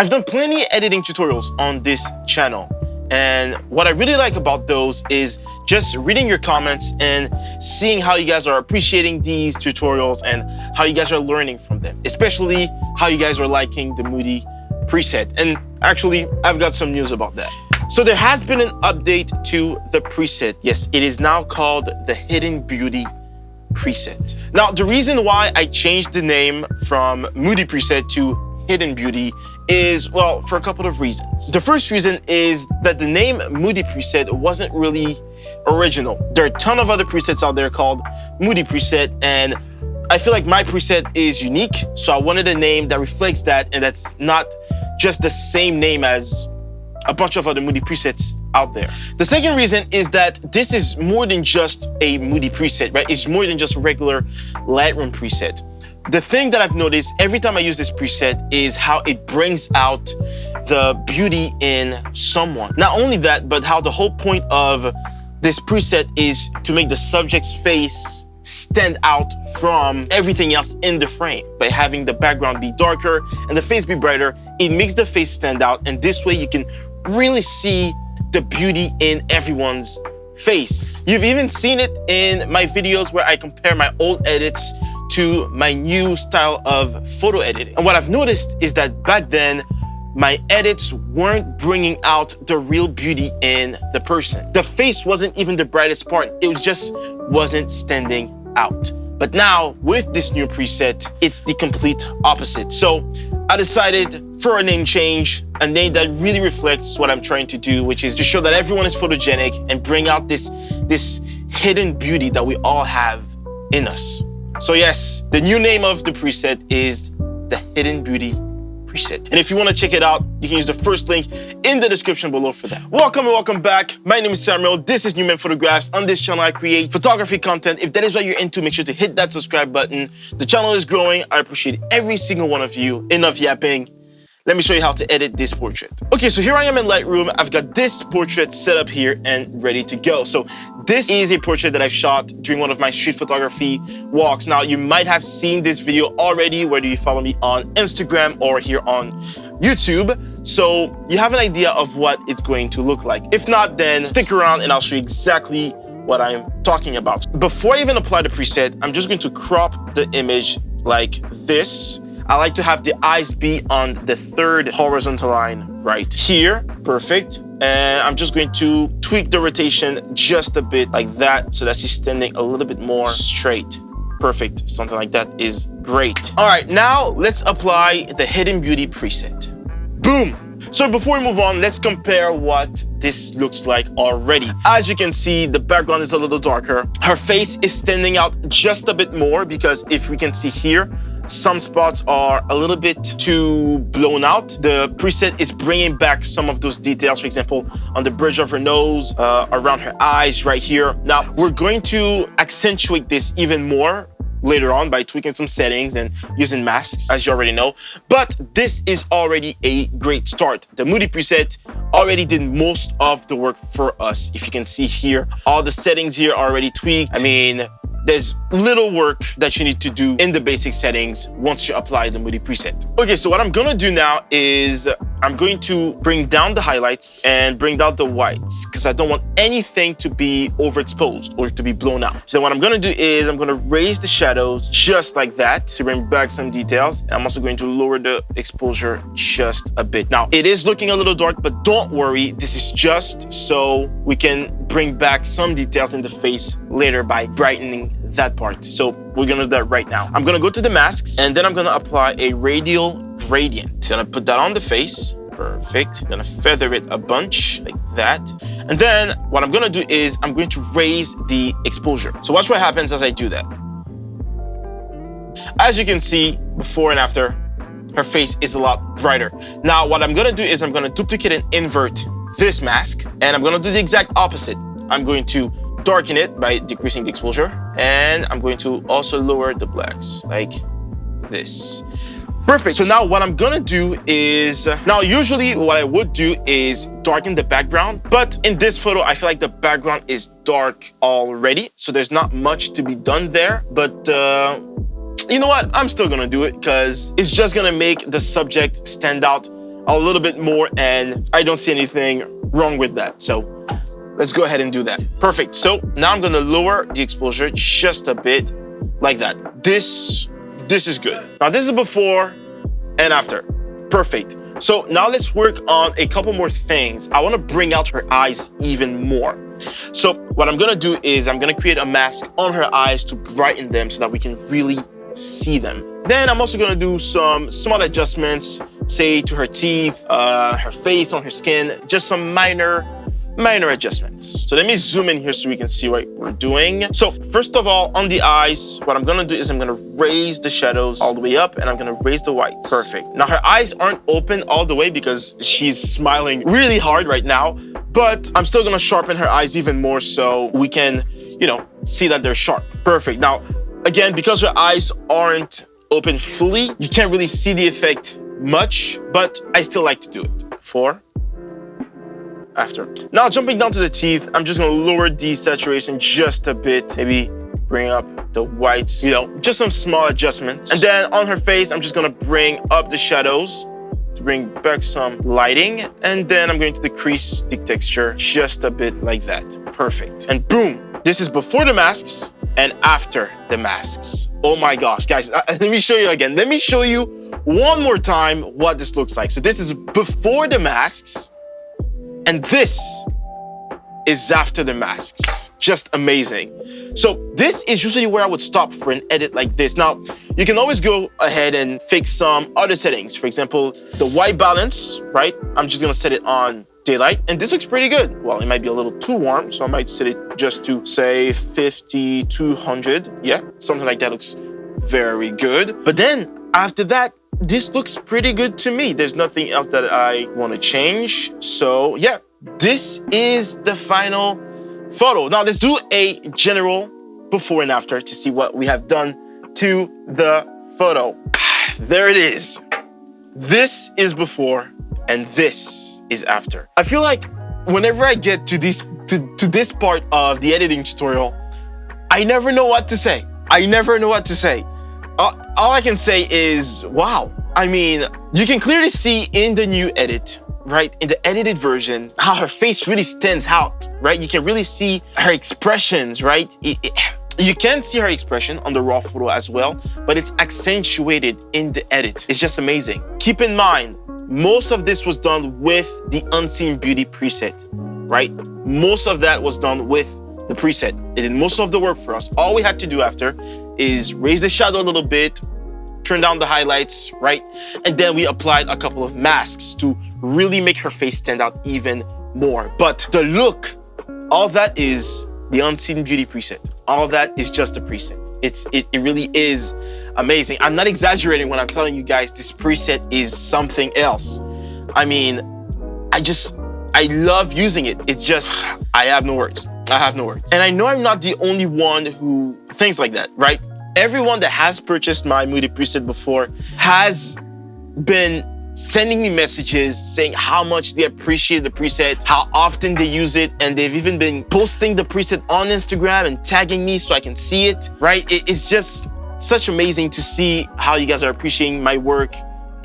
I've done plenty of editing tutorials on this channel. And what I really like about those is just reading your comments and seeing how you guys are appreciating these tutorials and how you guys are learning from them, especially how you guys are liking the Moody preset. And actually, I've got some news about that. So there has been an update to the preset. Yes, it is now called the Hidden Beauty preset. Now, the reason why I changed the name from Moody preset to Hidden Beauty is, well, for a couple of reasons. The first reason is that the name Moody preset wasn't really original. There are a ton of other presets out there called Moody preset, and I feel like my preset is unique, so I wanted a name that reflects that and that's not just the same name as a bunch of other Moody presets out there. The second reason is that this is more than just a Moody preset, right? It's more than just a regular Lightroom preset. The thing that I've noticed every time I use this preset is how it brings out the beauty in someone. Not only that, but how the whole point of this preset is to make the subject's face stand out from everything else in the frame. By having the background be darker and the face be brighter, it makes the face stand out, and this way you can really see the beauty in everyone's face. You've even seen it in my videos where I compare my old edits to my new style of photo editing. And what I've noticed is that back then, my edits weren't bringing out the real beauty in the person. The face wasn't even the brightest part. It just wasn't standing out. But now, with this new preset, it's the complete opposite. So I decided for a name change, a name that really reflects what I'm trying to do, which is to show that everyone is photogenic and bring out this hidden beauty that we all have in us. So yes, the new name of the preset is the Hidden Beauty preset. And if you want to check it out, you can use the first link in the description below for that. Welcome and welcome back. My name is Samuel. This is Newman Photographs. On this channel, I create photography content. If that is what you're into, make sure to hit that subscribe button. The channel is growing. I appreciate every single one of you. Enough yapping. Let me show you how to edit this portrait. Okay, so here I am in Lightroom. I've got this portrait set up here and ready to go. So this is a portrait that I've shot during one of my street photography walks. Now, you might have seen this video already, whether you follow me on Instagram or here on YouTube. So you have an idea of what it's going to look like. If not, then stick around and I'll show you exactly what I'm talking about. Before I even apply the preset, I'm just going to crop the image like this. I like to have the eyes be on the third horizontal line right here. Perfect. And I'm just going to tweak the rotation just a bit like that so that she's standing a little bit more straight. Perfect. Something like that is great. All right, now let's apply the Hidden Beauty preset. Boom. So before we move on, let's compare what this looks like already. As you can see, the background is a little darker. Her face is standing out just a bit more because if we can see here, some spots are a little bit too blown out. The preset is bringing back some of those details, for example, on the bridge of her nose, around her eyes right here. Now, we're going to accentuate this even more later on by tweaking some settings and using masks, as you already know. But this is already a great start. The Moody preset already did most of the work for us. If you can see here, all the settings here are already tweaked. I mean, there's little work that you need to do in the basic settings once you apply the Moody preset. Okay, so what I'm gonna do now is I'm going to bring down the highlights and bring down the whites because I don't want anything to be overexposed or to be blown out. So what I'm gonna do is I'm gonna raise the shadows just like that to bring back some details. And I'm also going to lower the exposure just a bit. Now, it is looking a little dark, but don't worry, this is just so we can bring back some details in the face later by brightening that part. So we're gonna do that right now. I'm gonna go to the masks and then I'm gonna apply a radial gradient. Gonna put that on the face. Perfect. Gonna feather it a bunch like that. And then what I'm gonna do is I'm going to raise the exposure. So watch what happens as I do that. As you can see, before and after, her face is a lot brighter. Now what I'm gonna do is I'm gonna duplicate and invert this mask, and I'm gonna do the exact opposite. I'm going to darken it by decreasing the exposure, and I'm going to also lower the blacks like this. Perfect. So now what I'm gonna do is, now usually what I would do is darken the background, but in this photo, I feel like the background is dark already, so there's not much to be done there. But you know what? I'm still gonna do it because it's just gonna make the subject stand out a little bit more, and I don't see anything wrong with that. So let's go ahead and do that. Perfect. So now I'm gonna lower the exposure just a bit like that. This is good. Now this is before and after. Perfect. So now let's work on a couple more things. I want to bring out her eyes even more. So what I'm gonna do is I'm gonna create a mask on her eyes to brighten them so that we can really see them. Then I'm also gonna do some small adjustments, say to her teeth, her face, on her skin, just some minor adjustments. So let me zoom in here so we can see what we're doing. So first of all, on the eyes, what I'm gonna do is I'm gonna raise the shadows all the way up, and I'm gonna raise the whites. Perfect. Now her eyes aren't open all the way because she's smiling really hard right now, but I'm still gonna sharpen her eyes even more so we can, you know, see that they're sharp. Perfect. Now, again, because her eyes aren't open fully, you can't really see the effect much, but I still like to do it. Before, after. Now jumping down to the teeth, I'm just gonna lower the saturation just a bit, maybe bring up the whites, you know, just some small adjustments. And then on her face, I'm just gonna bring up the shadows to bring back some lighting. And then I'm going to decrease the texture just a bit like that. Perfect. And boom, this is before the masks and after the masks. Oh my gosh, guys, let me show you again. Let me show you one more time what this looks like. So this is before the masks, and this is after the masks. Just amazing. So this is usually where I would stop for an edit like this. Now, you can always go ahead and fix some other settings. For example, the white balance, right? I'm just gonna set it on daylight, and this looks pretty good. Well, it might be a little too warm, so I might set it just to say 50, 200. Yeah, something like that looks very good. But then after that, this looks pretty good to me. There's nothing else that I want to change. So yeah, this is the final photo. Now let's do a general before and after to see what we have done to the photo. There it is. This is before and this is after. I feel like whenever I get to this part of the editing tutorial, I never know what to say. I never know what to say. All I can say is, wow. I mean, you can clearly see in the new edit, right? In the edited version, how her face really stands out, right? You can really see her expressions, right? You can see her expression on the raw photo as well, but it's accentuated in the edit. It's just amazing. Keep in mind, most of this was done with the Unseen Beauty preset, right? Most of that was done with the preset. It did most of the work for us. All we had to do after is raise the shadow a little bit, turn down the highlights, right? And then we applied a couple of masks to really make her face stand out even more. But the look, all that is the Unseen Beauty preset. All that is just a preset. It really is amazing. I'm not exaggerating when I'm telling you guys this preset is something else. I mean, I love using it. It's just, I have no words. I have no words. And I know I'm not the only one who thinks like that, right? Everyone that has purchased my Moody preset before has been sending me messages saying how much they appreciate the preset, how often they use it, and they've even been posting the preset on Instagram and tagging me so I can see it, right? It's just such amazing to see how you guys are appreciating my work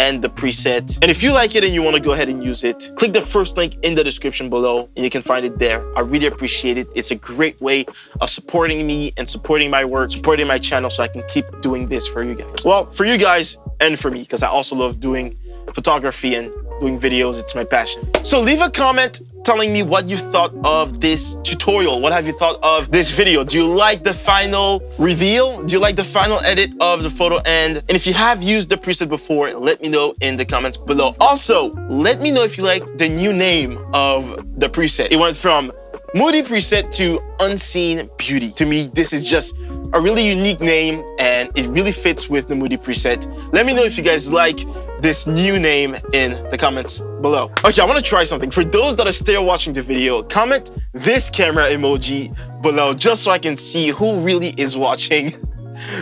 and the preset. And if you like it and you want to go ahead and use it, click the first link in the description below and you can find it there. I really appreciate it. It's a great way of supporting me and supporting my work, supporting my channel so I can keep doing this for you guys. Well, for you guys and for me, because I also love doing photography and doing videos. It's my passion. So leave a comment telling me what you thought of this tutorial. What have you thought of this video? Do you like the final reveal? Do you like the final edit of the photo? And if you have used the preset before, let me know in the comments below. Also, let me know if you like the new name of the preset. It went from Moody preset to Unseen Beauty. To me, this is just a really unique name and it really fits with the Moody preset. Let me know if you guys like this new name in the comments below. Okay, I want to try something. For those that are still watching the video, comment this camera emoji below just so I can see who really is watching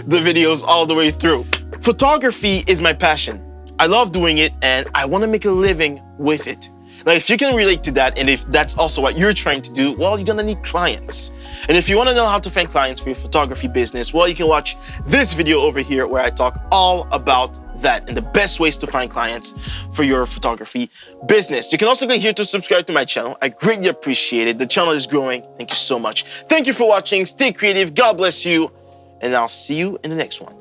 the videos all the way through. Photography is my passion. I love doing it and I want to make a living with it. Now, if you can relate to that and if that's also what you're trying to do, well, you're gonna need clients. And if you wanna know how to find clients for your photography business, well, you can watch this video over here where I talk all about that and the best ways to find clients for your photography business. You can also click here to subscribe to my channel. I greatly appreciate it. The channel is growing. Thank you so much. Thank you for watching. Stay creative. God bless you. And I'll see you in the next one.